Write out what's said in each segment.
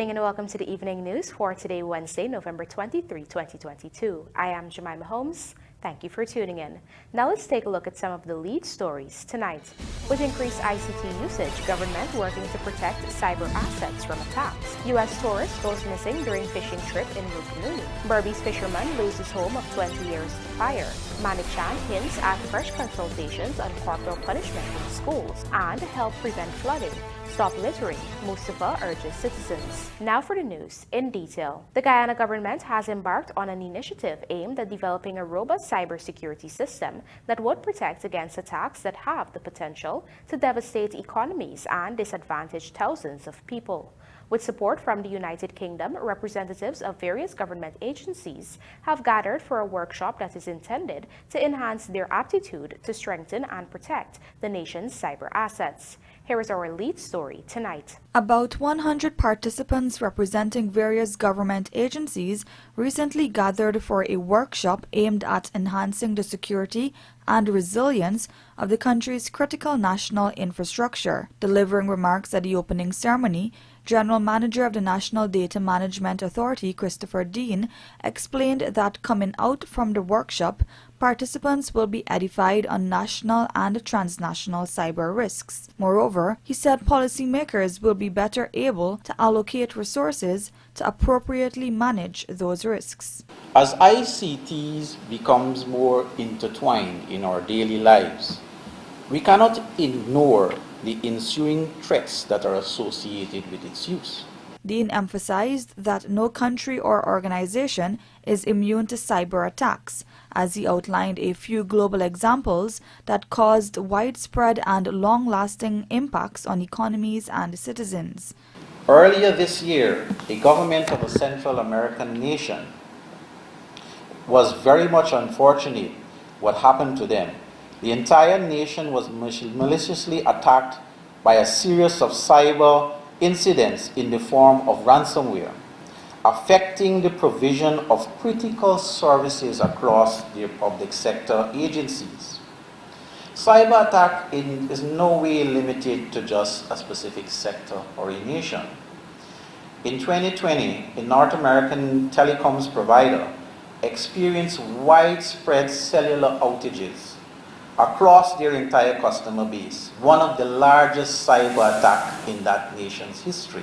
evening and welcome to the evening news for today, Wednesday, November 23, 2022. I am Jemima Holmes. Thank you for tuning in. Now let's take a look at some of the lead stories tonight. With increased ICT usage, government working to protect cyber assets from attacks. U.S. tourist goes missing during fishing trip in RUPUNUNI. BERBICE fisherman loses home of 20 years to fire. MANICKCHAND hints at fresh consultations on corporal punishment in schools and help prevent flooding. Stop littering, MUSTAPHA urges citizens. Now for the news in detail. The Guyana government has embarked on an initiative aimed at developing a robust cybersecurity system that would protect against attacks that have the potential to devastate economies and disadvantage thousands of people. With support from the United Kingdom, representatives of various government agencies have gathered for a workshop that is intended to enhance their aptitude to strengthen and protect the nation's cyber assets. Here is our lead story tonight. About 100 participants representing various government agencies recently gathered for a workshop aimed at enhancing the security and resilience of the country's critical national infrastructure. Delivering remarks at the opening ceremony, General Manager of the National Data Management Authority, Christopher Dean, explained that coming out from the workshop, participants will be edified on national and transnational cyber risks. Moreover, he said policymakers will be better able to allocate resources to appropriately manage those risks. As ICTs becomes more intertwined in our daily lives, we cannot ignore the ensuing threats that are associated with its use. Dean emphasized that no country or organization is immune to cyber attacks, as he outlined a few global examples that caused widespread and long-lasting impacts on economies and citizens. Earlier this year, the government of a Central American nation was very much unfortunate what happened to them. The entire nation was maliciously attacked by a series of cyber incidents in the form of ransomware, affecting the provision of critical services across their public sector agencies. Cyber attack is no way limited to just a specific sector or a nation. In 2020, a North American telecoms provider experienced widespread cellular outages across their entire customer base, one of the largest cyber attacks in that nation's history.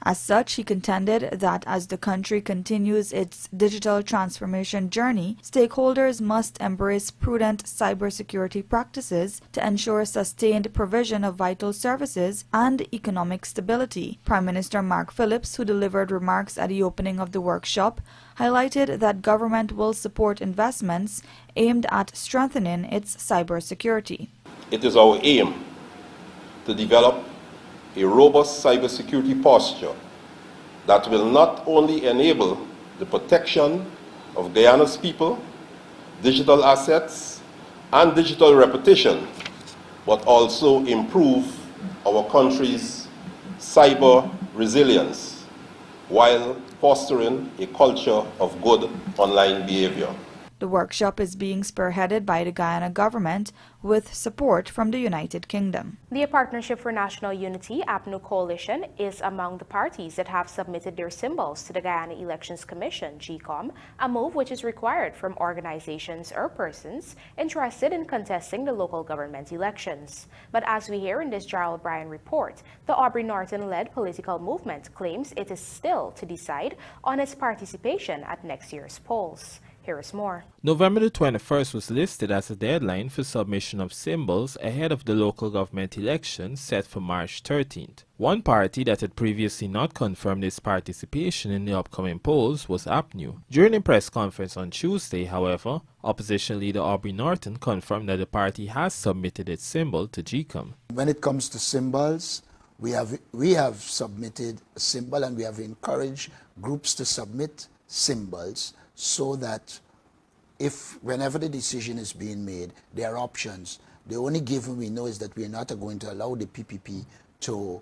As such, he contended that as the country continues its digital transformation journey, stakeholders must embrace prudent cybersecurity practices to ensure sustained provision of vital services and economic stability. Prime Minister Mark Phillips, who delivered remarks at the opening of the workshop, highlighted that government will support investments aimed at strengthening its cybersecurity. It is our aim to develop a robust cybersecurity posture that will not only enable the protection of Guyana's people, digital assets, and digital reputation, but also improve our country's cyber resilience while fostering a culture of good online behavior. The workshop is being spearheaded by the Guyana government with support from the United Kingdom. The Partnership for National Unity APNU Coalition is among the parties that have submitted their symbols to the Guyana Elections Commission, GCOM, a move which is required from organizations or persons interested in contesting the local government elections. But as we hear in this Gerald Bryan report, the Aubrey Norton-led political movement claims it is still to decide on its participation at next year's polls. Here is more. November the 21st was listed as a deadline for submission of symbols ahead of the local government elections set for March 13th. One party that had previously not confirmed its participation in the upcoming polls was APNU. During a press conference on Tuesday, however, opposition leader Aubrey Norton confirmed that the party has submitted its symbol to GCOM. When it comes to symbols, we have submitted a symbol, and we have encouraged groups to submit symbols, so that whenever the decision is being made, there are options. The only given we know is that we are not going to allow the PPP to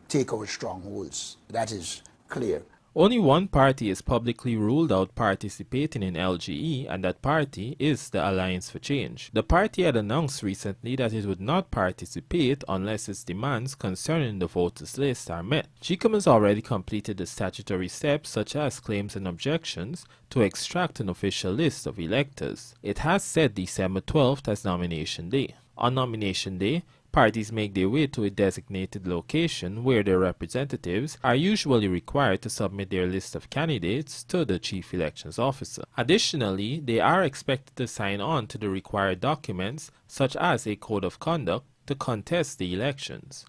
take our strongholds. That is clear. Only one party is publicly ruled out participating in LGE, and that party is the Alliance for Change. The party had announced recently that it would not participate unless its demands concerning the voters list are met. GCOM has already completed the statutory steps such as claims and objections to extract an official list of electors. It has set December 12th as nomination day. On nomination day, parties make their way to a designated location where their representatives are usually required to submit their list of candidates to the Chief Elections Officer. Additionally, they are expected to sign on to the required documents such as a code of conduct to contest the elections.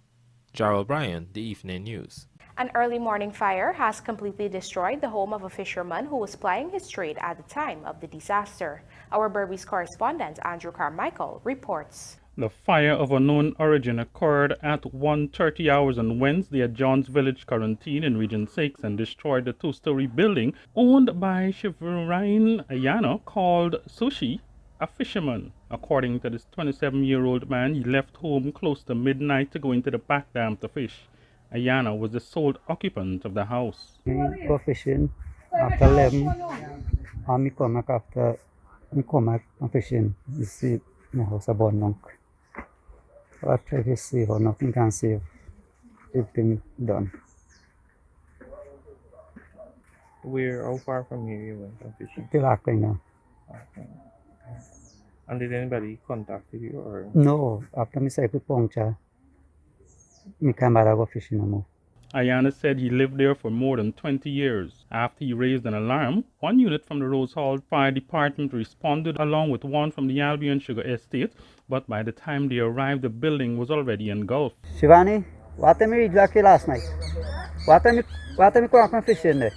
Jarrell Bryan, The Evening News. An early morning fire has completely destroyed the home of a fisherman who was plying his trade at the time of the disaster. Our BERBICE correspondent Andrew Carmichael reports. The fire of unknown origin occurred at 1:30 hours on Wednesday at John's Village Quarantine in Region 6 and destroyed the two-story building owned by Shivrine Ayano called Sushi, a fisherman. According to this 27-year-old man, he left home close to midnight to go into the back dam to fish. Ayano was the sole occupant of the house. I go fishing after 11 and me come back from fishing. You see my house abandoned. So I try to save or nothing can save. Everything done. How far from here you went from fishing? Till I now. Okay. And did anybody contact you or? No, after me cycle puncture, me can't bother go fishing no more. Ayana said he lived there for more than 20 years. After he raised an alarm, one unit from the Rose Hall Fire Department responded along with one from the Albion Sugar Estate, but by the time they arrived, the building was already engulfed. Shivani, what time you read lucky last night? What time you come from fishing there?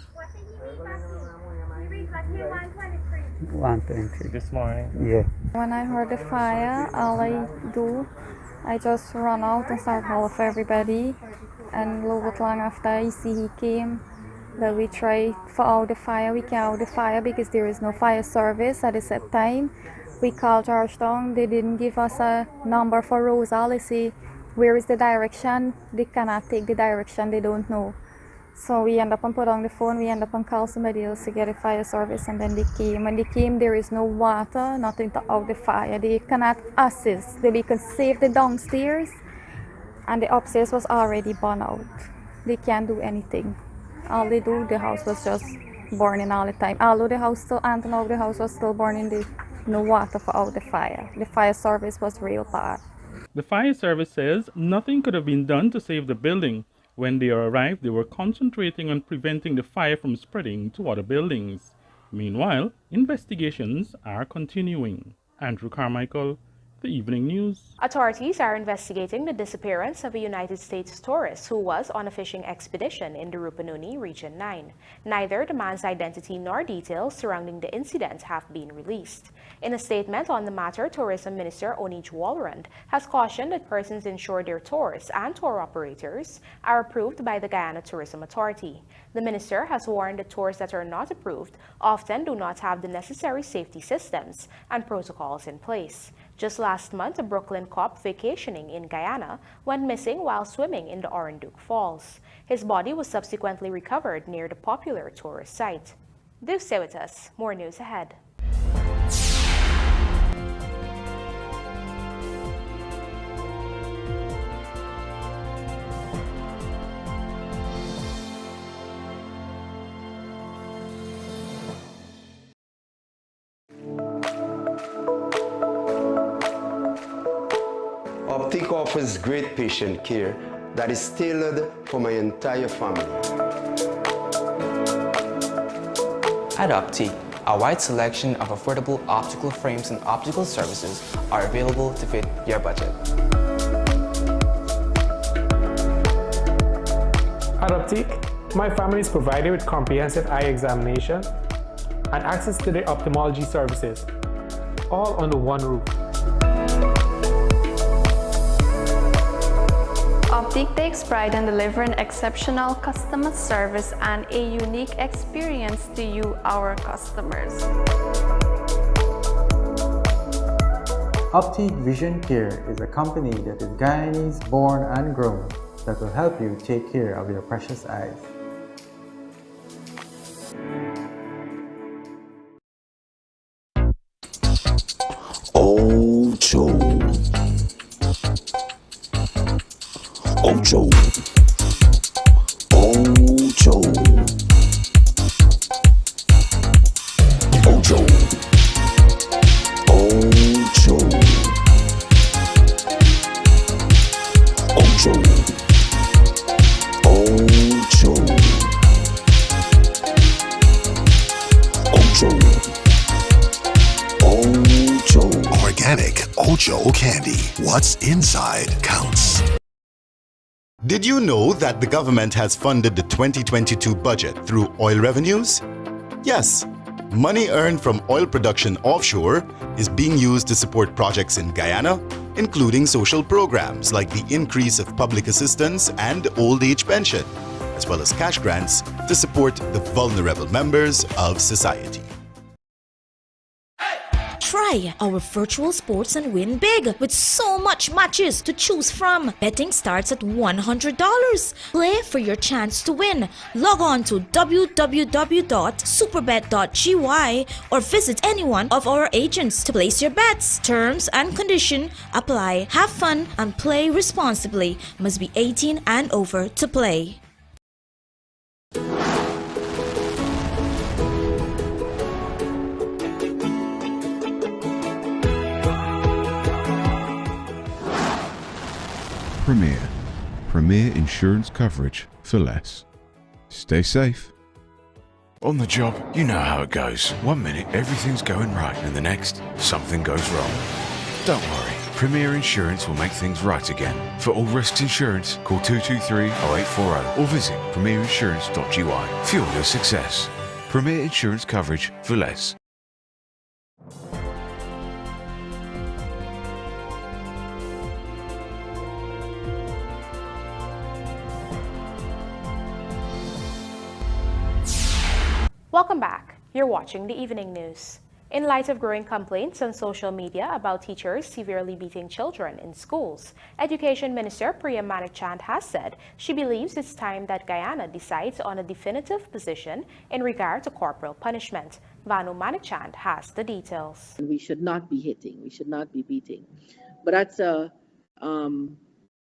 1:23. This morning? Yeah. When I heard the fire, all I just run out and start calling for everybody. And a little bit long after I see he came, that we try for out the fire. We can't out the fire because there is no fire service at the set time. We called Georgetown. They didn't give us a number for Rosal. They say, where is the direction? They cannot take the direction. They don't know. So we end up and put on the phone. We end up and call somebody else to get a fire service. And then they came. When they came, there is no water, nothing to out the fire. They cannot assist. They can save the downstairs. And the upstairs was already burned out. They can't do anything. All they do, the house was just burning all the time. Although the house still, Anton, the house was still burning, there no water for out the fire. The fire service was real bad. The fire service says nothing could have been done to save the building. When they arrived, they were concentrating on preventing the fire from spreading to other buildings. Meanwhile, investigations are continuing. Andrew Carmichael, The Evening News. Authorities are investigating the disappearance of a United States tourist who was on a fishing expedition in the RUPUNUNI, Region 9. Neither the man's identity nor details surrounding the incident have been released. In a statement on the matter, Tourism Minister Onij Walrand has cautioned that persons ensure their tours and tour operators are approved by the Guyana Tourism Authority. The minister has warned that tours that are not approved often do not have the necessary safety systems and protocols in place. Just last month, a Brooklyn cop vacationing in Guyana went missing while swimming in the Oronduke Falls. His body was subsequently recovered near the popular tourist site. Do stay with us. More news ahead. Optic offers great patient care that is tailored for my entire family. At Optic, a wide selection of affordable optical frames and optical services are available to fit your budget. At Optic, my family is provided with comprehensive eye examination and access to their ophthalmology services, all under one roof. Optic takes pride in delivering exceptional customer service and a unique experience to you, our customers. Optic Vision Care is a company that is Guyanese born and grown that will help you take care of your precious eyes. Control. Ocho. Ocho. Ocho. Organic Ocho candy. What's inside counts. Did you know that the government has funded the 2022 budget through oil revenues? Yes. Money earned from oil production offshore is being used to support projects in Guyana, including social programs like the increase of public assistance and old age pension, as well as cash grants to support the vulnerable members of society. Try our virtual sports and win big with so much matches to choose from. Betting starts at $100. Play for your chance to win. Log on to www.superbet.gy or visit any one of our agents to place your bets. Terms and conditions apply. Have fun and play responsibly. Must be 18 and over to play. Premier insurance coverage for less. Stay safe. On the job, you know how it goes. 1 minute everything's going right and the next something goes wrong. Don't worry, Premier Insurance will make things right again. For all risks insurance, call 223-0840 or visit premierinsurance.gy. Fuel your success. Premier insurance coverage for less. Welcome back. You're watching the evening news. In light of growing complaints on social media about teachers severely beating children in schools, Education Minister Priya MANICKCHAND has said she believes it's time that Guyana decides on a definitive position in regard to corporal punishment. Vanu MANICKCHAND has the details. We should not be hitting, we should not be beating. But that's a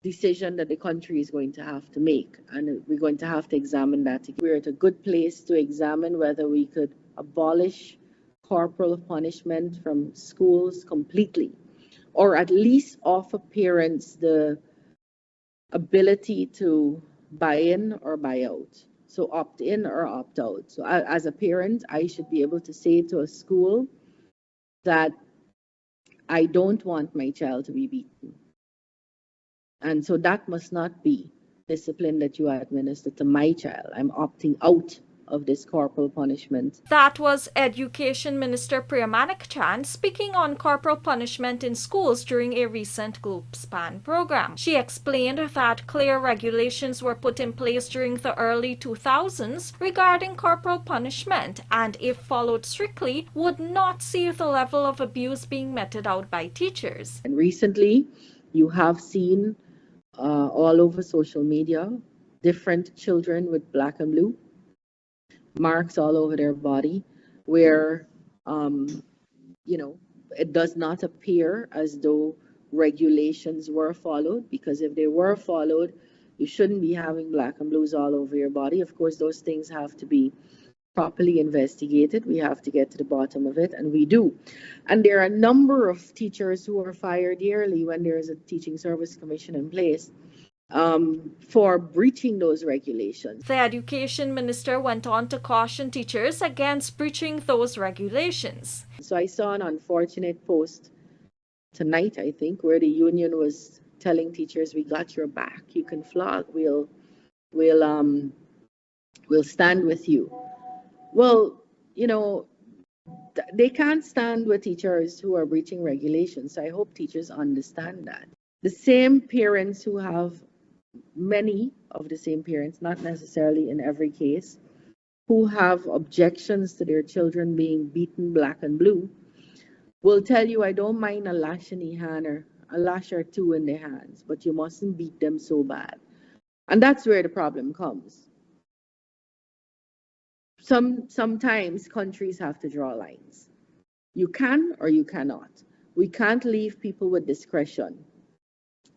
decision that the country is going to have to make, and we're going to have to examine that. We're at a good place to examine whether we could abolish corporal punishment from schools completely, or at least offer parents the ability to buy in or buy out. So opt in or opt out. So as a parent, I should be able to say to a school that I don't want my child to be beaten. And so that must not be discipline that you administer to my child. I'm opting out of this corporal punishment. That was Education Minister Priya MANICKCHAND speaking on corporal punishment in schools during a recent GlobeSpan program. She explained that clear regulations were put in place during the early 2000s regarding corporal punishment, and if followed strictly, would not see the level of abuse being meted out by teachers. And recently, you have seen all over social media, different children with black and blue marks all over their body, where, it does not appear as though regulations were followed, because if they were followed, you shouldn't be having black and blues all over your body. Of course, those things have to be properly investigated. We have to get to the bottom of it, and we do. And there are a number of teachers who are fired yearly when there is a teaching service commission in place for breaching those regulations. The Education Minister went on to caution teachers against breaching those regulations. So I saw an unfortunate post tonight, I think, where the union was telling teachers, we got your back, you can flog, we'll stand with you. Well, they can't stand with teachers who are breaching regulations. So I hope teachers understand that. The same parents who have, many of the same parents, not necessarily in every case, who have objections to their children being beaten black and blue, will tell you, I don't mind a lash in the hand or a lash or two in their hands, but you mustn't beat them so bad. And that's where the problem comes. Sometimes countries have to draw lines. You can or you cannot. We can't leave people with discretion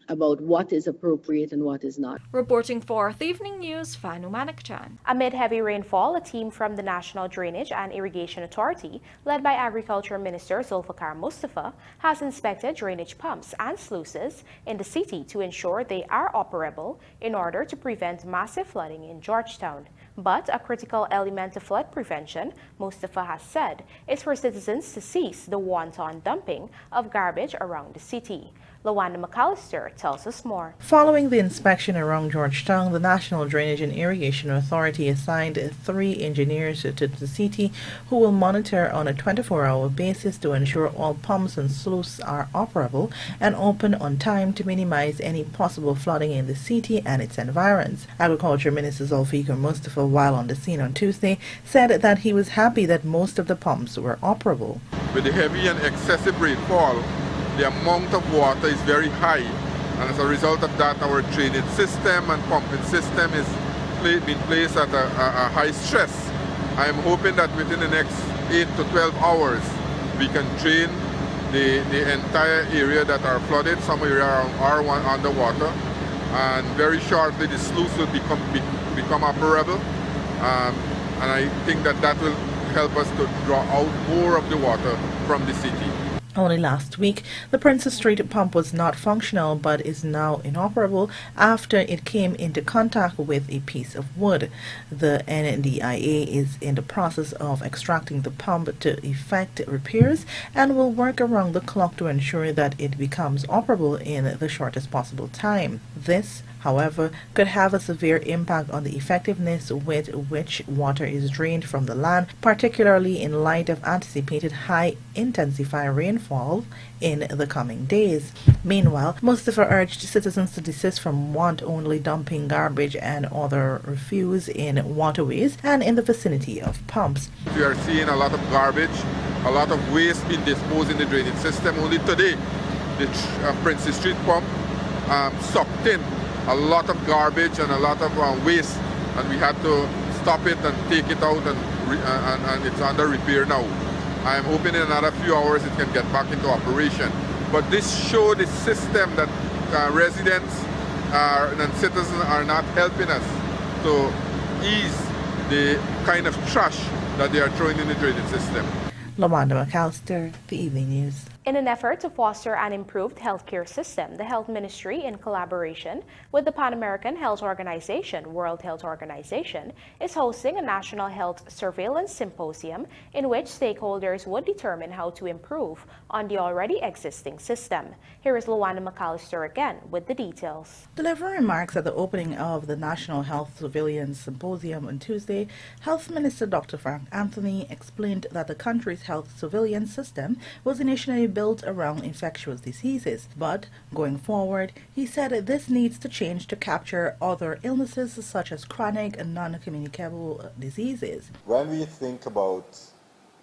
about what is appropriate and what is not. Reporting for Earth Evening News, Fanu MANICKCHAND. Amid heavy rainfall, a team from the National Drainage and Irrigation Authority, led by Agriculture Minister Zulfikar Mustafa, has inspected drainage pumps and sluices in the city to ensure they are operable in order to prevent massive flooding in Georgetown. But a critical element of flood prevention, Mustafa has said, is for citizens to cease the wanton dumping of garbage around the city. Lawanda McAllister tells us more. Following the inspection around Georgetown, the National Drainage and Irrigation Authority assigned 3 engineers to the city who will monitor on a 24-hour basis to ensure all pumps and sluices are operable and open on time to minimize any possible flooding in the city and its environs. Agriculture Minister Zulfikar Mustafa, while on the scene on Tuesday, said that he was happy that most of the pumps were operable. With the heavy and excessive rainfall, the amount of water is very high, and as a result of that, our drainage system and pumping system is being placed at a high stress. I am hoping that within the next 8 to 12 hours, we can drain the entire area that are flooded. Some area are underwater, and very shortly the sluice will become operable, and I think that will help us to draw out more of the water from the city. Only last week, the Princess Street pump was not functional but is now inoperable after it came into contact with a piece of wood. The NDIA is in the process of extracting the pump to effect repairs and will work around the clock to ensure that it becomes operable in the shortest possible time. This, however, could have a severe impact on the effectiveness with which water is drained from the land, particularly in light of anticipated high-intensity rainfall in the coming days. Meanwhile, Mustafa urged citizens to desist from want-only dumping garbage and other refuse in waterways and in the vicinity of pumps. We are seeing a lot of garbage, a lot of waste being disposed in the drainage system. Only today, the Princess Street pump sucked in a lot of garbage and a lot of waste, and we had to stop it and take it out, and it's under repair now. I am hoping in another few hours it can get back into operation. But this showed the system that residents and citizens are not helping us to ease the kind of trash that they are throwing in the drainage system. Lawanda McAllister, The Evening News. In an effort to foster an improved healthcare system, the Health Ministry, in collaboration with the Pan-American Health Organization, World Health Organization, is hosting a National Health Surveillance Symposium in which stakeholders would determine how to improve on the already existing system. Here is Lawanda McAllister again with the details. Delivering remarks at the opening of the National Health Surveillance Symposium on Tuesday, Health Minister Dr. Frank Anthony explained that the country's health surveillance system was initially built around infectious diseases, but going forward, he said this needs to change to capture other illnesses such as chronic and non-communicable diseases. When we think about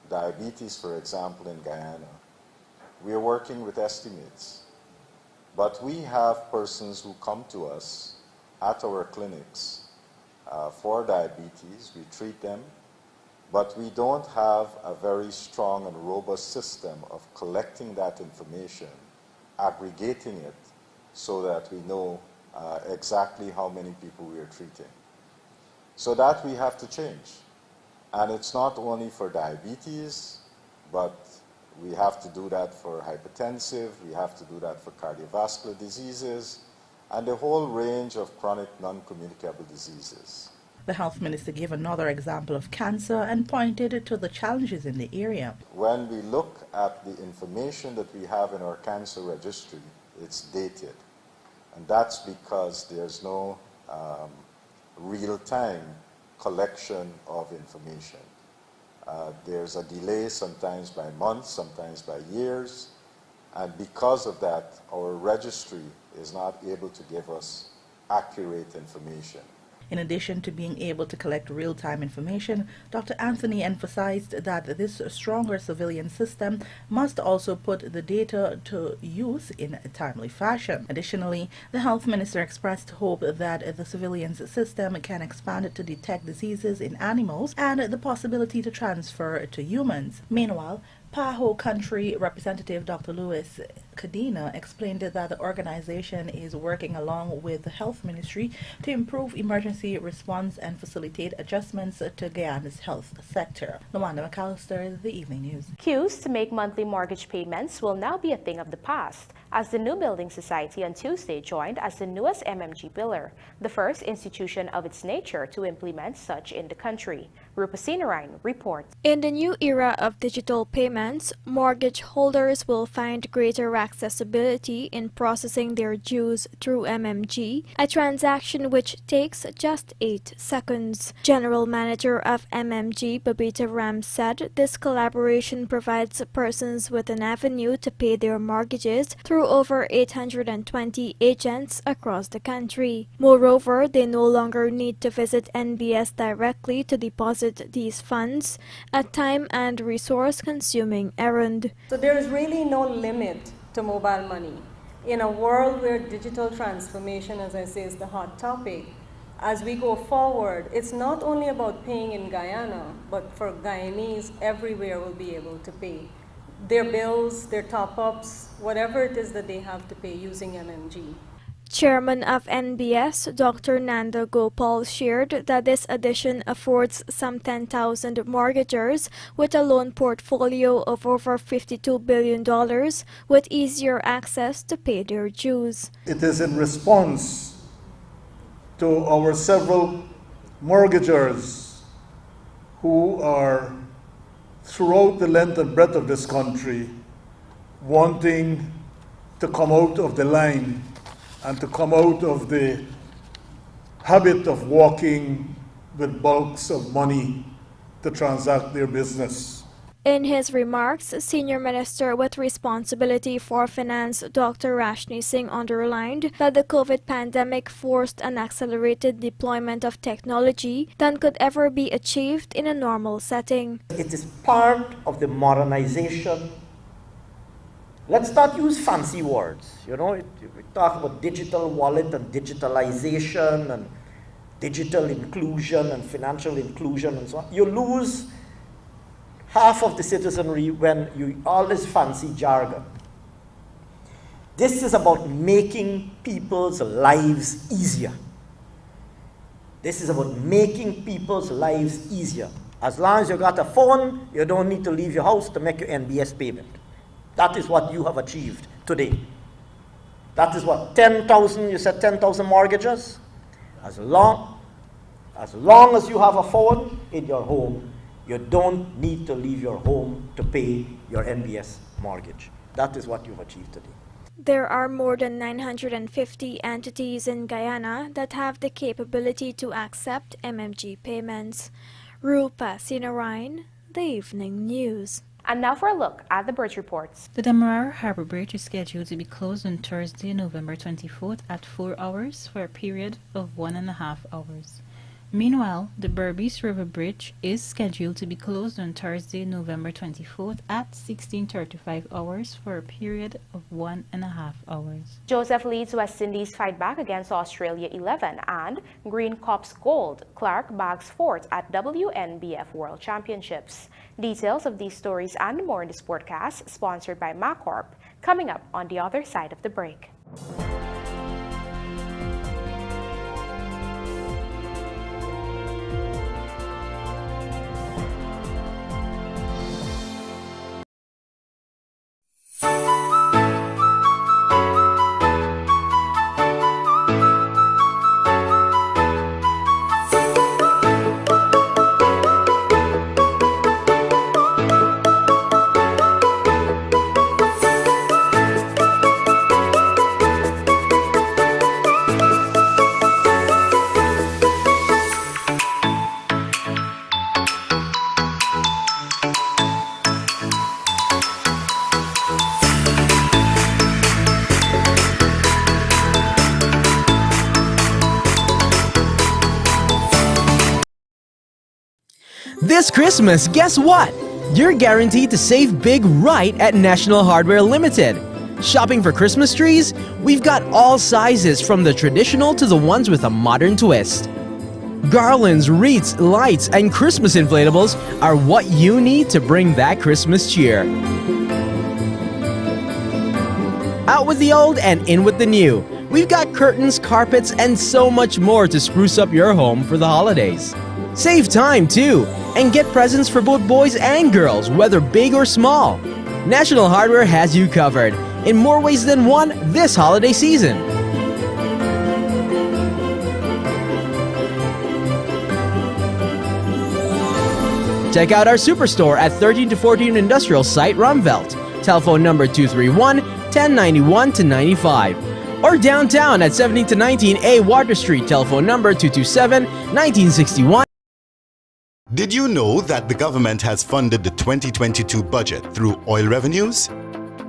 diabetes, for example, in Guyana, we are working with estimates, but we have persons who come to us at our clinics for diabetes. We treat them, but we don't have a very strong and robust system of collecting that information, aggregating it, so that we know exactly how many people we are treating. So that we have to change. And it's not only for diabetes, but we have to do that for hypertensive, we have to do that for cardiovascular diseases, and a whole range of chronic non-communicable diseases. The health minister gave another example of cancer and pointed to the challenges in the area. When we look at the information that we have in our cancer registry, it's dated. And that's because there's no real-time collection of information. There's a delay, sometimes by months, sometimes by years. And because of that, our registry is not able to give us accurate information. In addition to being able to collect real-time information, Dr. Anthony emphasized that this stronger surveillance system must also put the data to use in a timely fashion. Additionally, the health minister expressed hope that the surveillance system can expand to detect diseases in animals and the possibility to transfer to humans. Meanwhile, PAHO country representative Dr. Lewis Kadena explained that the organization is working along with the Health Ministry to improve emergency response and facilitate adjustments to Guyana's health sector. Luanda McAllister, The Evening News. Queues to make monthly mortgage payments will now be a thing of the past, as the New Building Society on Tuesday joined as the newest MMG pillar, the first institution of its nature to implement such in the country. RUPUNUNI reports. In the new era of digital payments, mortgage holders will find greater accessibility in processing their dues through MMG, a transaction which takes just 8 seconds. General Manager of MMG, Babita Ram, said this collaboration provides persons with an avenue to pay their mortgages through over 820 agents across the country. Moreover, they no longer need to visit NBS directly to deposit these funds, a time and resource consuming errand. So there is really no limit to mobile money. In a world where digital transformation, as I say, is the hot topic, as we go forward, it's not only about paying in Guyana, but for Guyanese everywhere will be able to pay their bills, their top-ups, whatever it is that they have to pay using MMG. Chairman of NBS, Dr. Nanda Gopal, shared that this addition affords some 10,000 mortgagors with a loan portfolio of over $52 billion with easier access to pay their dues. It is in response to our several mortgagors who are throughout the length and breadth of this country wanting to come out of the line and to come out of the habit of walking with bulks of money to transact their business. In his remarks, Senior Minister with responsibility for finance, Dr. Rashni Singh, underlined that the COVID pandemic forced an accelerated deployment of technology than could ever be achieved in a normal setting. It is part of the modernization. Let's not use fancy words. We talk about digital wallet and digitalization and digital inclusion and financial inclusion and so on. You lose half of the citizenry when you all this fancy jargon. This is about making people's lives easier. This is about making people's lives easier. As long as you got a phone, you don't need to leave your house to make your NBS payment. That is what you have achieved today. That is what, 10,000, you said 10,000 mortgages? As long as you have a phone in your home, you don't need to leave your home to pay your NBS mortgage. That is what you've achieved today. There are more than 950 entities in Guyana that have the capability to accept MMG payments. RUPUNUNI, The Evening News. And now for a look at the bridge reports. The Demerara Harbour Bridge is scheduled to be closed on Thursday, November 24th at 4 hours for a period of 1.5 hours. Meanwhile, the BERBICE River Bridge is scheduled to be closed on Thursday, November 24th at 16:35 hours for a period of 1.5 hours. Joseph leads West Indies fight back against Australia 11 and Green Cops gold. Clark bags fourth at WNBF World Championships. Details of these stories and more in this podcast, sponsored by MANICCHAND, coming up on the other side of the break. This Christmas, guess what? You're guaranteed to save big right at National Hardware Limited. Shopping for Christmas trees? We've got all sizes from the traditional to the ones with a modern twist. Garlands, wreaths, lights, and Christmas inflatables are what you need to bring that Christmas cheer. Out with the old and in with the new. We've got curtains, carpets, and so much more to spruce up your home for the holidays. Save time too, and get presents for both boys and girls, whether big or small. National Hardware has you covered in more ways than one this holiday season. Check out our superstore at 13 to 14 Industrial Site, Rumvelt. Telephone number 231-1091-95. Or downtown at 17 to 19A Water Street. Telephone number 227-1961. Did you know that the government has funded the 2022 budget through oil revenues?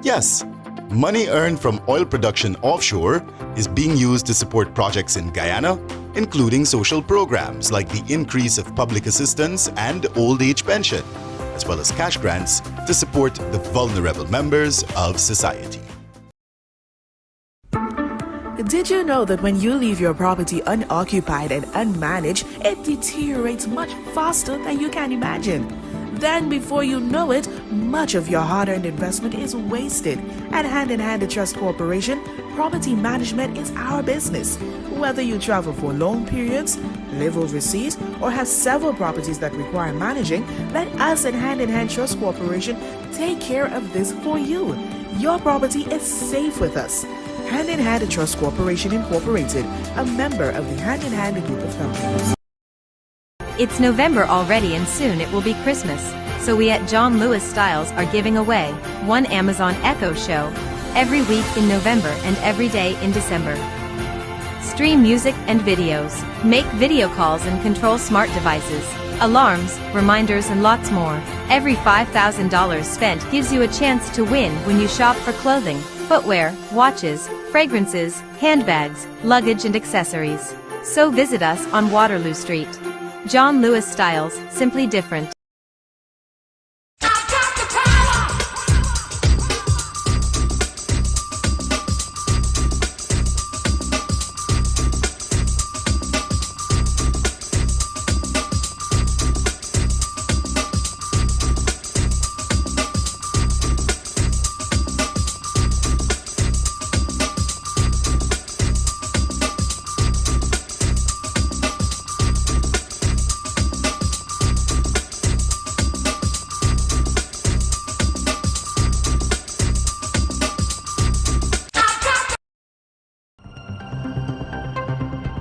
Yes. Money earned from oil production offshore is being used to support projects in Guyana, including social programs like the increase of public assistance and old age pension, as well as cash grants to support the vulnerable members of society. Did you know that when you leave your property unoccupied and unmanaged, it deteriorates much faster than you can imagine? Then before you know it, much of your hard-earned investment is wasted. At Hand in Hand Trust Corporation, property management is our business. Whether you travel for long periods, live overseas, or have several properties that require managing, let us at Hand in Hand Trust Corporation take care of this for you. Your property is safe with us. Hand in Hand Trust Corporation Incorporated, a member of the Hand in Hand Group of Companies. It's November already and soon it will be Christmas, so we at John Lewis Styles are giving away one Amazon Echo show every week in November and every day in December. Stream music and videos, make video calls and control smart devices, alarms, reminders and lots more. Every $5,000 spent gives you a chance to win when you shop for clothing, footwear, watches, fragrances, handbags, luggage and accessories. So visit us on Waterloo Street. John Lewis Styles, simply different.